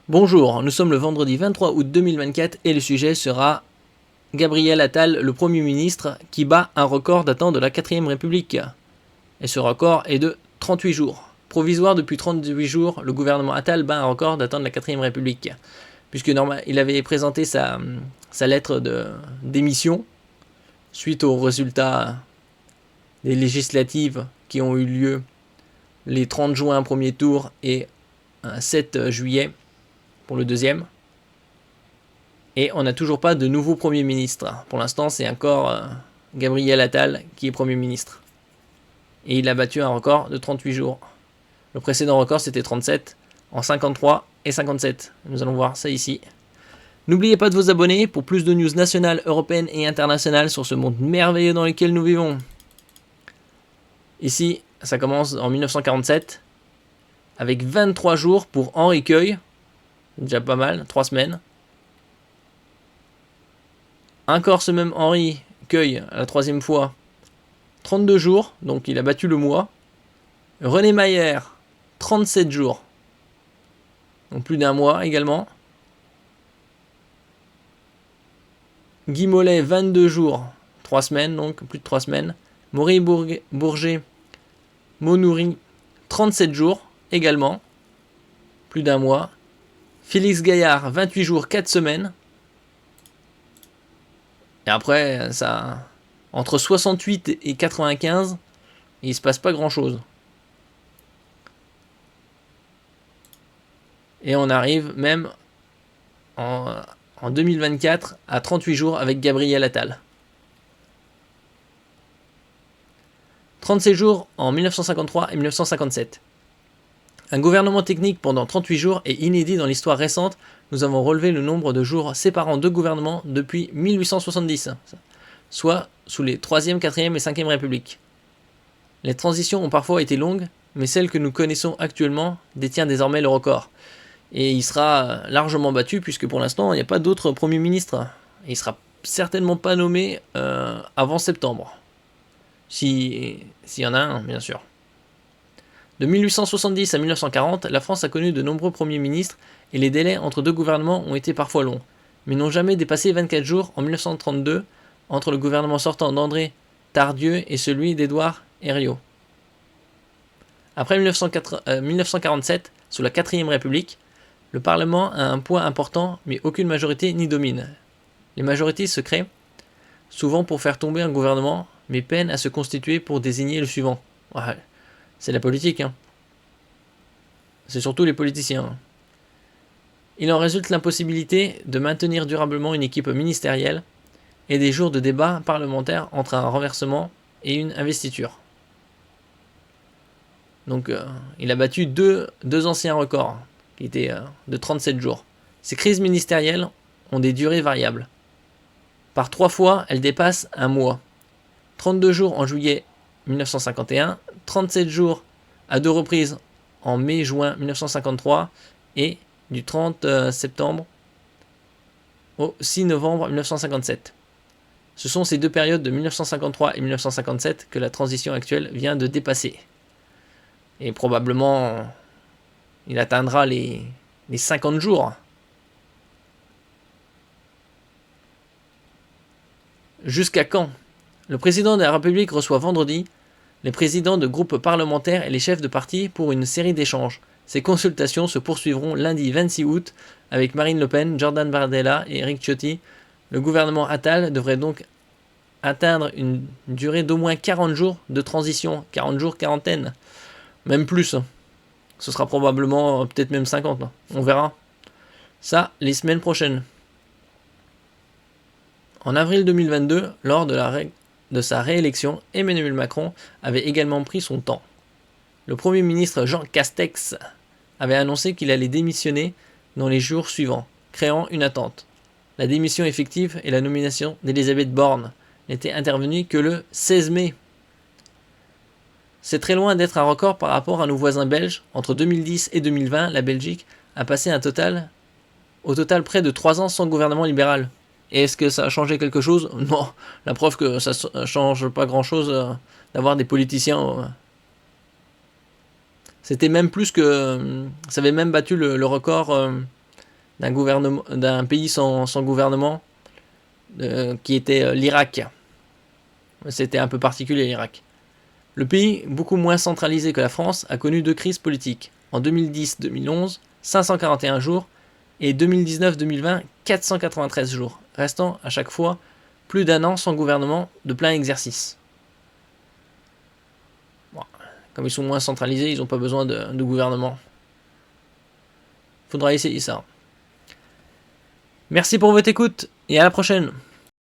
Bonjour, nous sommes le vendredi 23 août 2024 et le sujet sera Gabriel Attal, le Premier ministre, qui bat un record datant de la 4ème République. Et ce record est de 38 jours. Provisoire depuis 38 jours, le gouvernement Attal bat un record datant de la 4ème République. Puisque il avait présenté sa lettre de démission suite aux résultats des législatives qui ont eu lieu les 30 juin premier tour et 7 juillet pour le deuxième. Et on n'a toujours pas de nouveau Premier ministre. Pour l'instant, c'est encore Gabriel Attal qui est Premier ministre. Et il a battu un record de 38 jours. Le précédent record, c'était 37, en 53 et 57. Nous allons voir ça ici. N'oubliez pas de vous abonner pour plus de news nationales, européennes et internationales sur ce monde merveilleux dans lequel nous vivons. Ici, ça commence en 1947, avec 23 jours pour Henri Queuille. Déjà pas mal, 3 semaines. Encore ce même Henri Queuille, à la 3e fois, 32 jours, donc il a battu le mois. René Mayer, 37 jours, donc plus d'un mois également. Guy Mollet, 22 jours, 3 semaines, donc plus de 3 semaines. Maurice Bourget, Monoury, 37 jours également, plus d'un mois. Félix Gaillard, 28 jours, 4 semaines. Et après, ça, entre 68 et 95, il ne se passe pas grand-chose. Et on arrive même en 2024 à 38 jours avec Gabriel Attal. 37 jours en 1953 et 1957. Un gouvernement technique pendant 38 jours est inédit dans l'histoire récente. Nous avons relevé le nombre de jours séparant deux gouvernements depuis 1870, soit sous les 3e, 4e et 5e Républiques. Les transitions ont parfois été longues, mais celle que nous connaissons actuellement détient désormais le record. Et il sera largement battu puisque pour l'instant il n'y a pas d'autre Premier ministre. Et il ne sera certainement pas nommé avant septembre. S'il y en a un, bien sûr. De 1870 à 1940, la France a connu de nombreux premiers ministres et les délais entre deux gouvernements ont été parfois longs, mais n'ont jamais dépassé 24 jours en 1932 entre le gouvernement sortant d'André Tardieu et celui d'Édouard Herriot. Après 1947, sous la 4ème République, le Parlement a un poids important mais aucune majorité n'y domine. Les majorités se créent souvent pour faire tomber un gouvernement mais peinent à se constituer pour désigner le suivant. Ouais. C'est la politique, hein. C'est surtout les politiciens. Il en résulte l'impossibilité de maintenir durablement une équipe ministérielle et des jours de débat parlementaire entre un renversement et une investiture. Donc il a battu deux anciens records, qui étaient de 37 jours. Ces crises ministérielles ont des durées variables. Par 3 fois, elles dépassent un mois. 32 jours en juillet 1951, 37 jours à 2 reprises en mai-juin 1953 et du 30 septembre au 6 novembre 1957. Ce sont ces deux périodes de 1953 et 1957 que la transition actuelle vient de dépasser. Et probablement, il atteindra les 50 jours. Jusqu'à quand ? Le président de la République reçoit vendredi les présidents de groupes parlementaires et les chefs de parti pour une série d'échanges. Ces consultations se poursuivront lundi 26 août avec Marine Le Pen, Jordan Bardella et Éric Ciotti. Le gouvernement Attal devrait donc atteindre une durée d'au moins 40 jours de transition, 40 jours, quarantaine, même plus. Ce sera probablement peut-être même 50, on verra. Ça, les semaines prochaines. En avril 2022, lors de sa réélection, Emmanuel Macron avait également pris son temps. Le Premier ministre Jean Castex avait annoncé qu'il allait démissionner dans les jours suivants, créant une attente. La démission effective et la nomination d'Elisabeth Borne n'étaient intervenues que le 16 mai. C'est très loin d'être un record par rapport à nos voisins belges. Entre 2010 et 2020, la Belgique a passé au total près de 3 ans sans gouvernement libéral. Et est-ce que ça a changé quelque chose ? Non, la preuve que ça ne change pas grand-chose d'avoir des politiciens. C'était même plus que... ça avait même battu le record d'un pays sans gouvernement, qui était l'Irak. C'était un peu particulier l'Irak. Le pays, beaucoup moins centralisé que la France, a connu 2 crises politiques. En 2010-2011, 541 jours, et 2019-2020, 493 jours, restant à chaque fois plus d'1 an sans gouvernement de plein exercice. Bon, comme ils sont moins centralisés, ils n'ont pas besoin de gouvernement. Faudra essayer ça. Merci pour votre écoute et à la prochaine.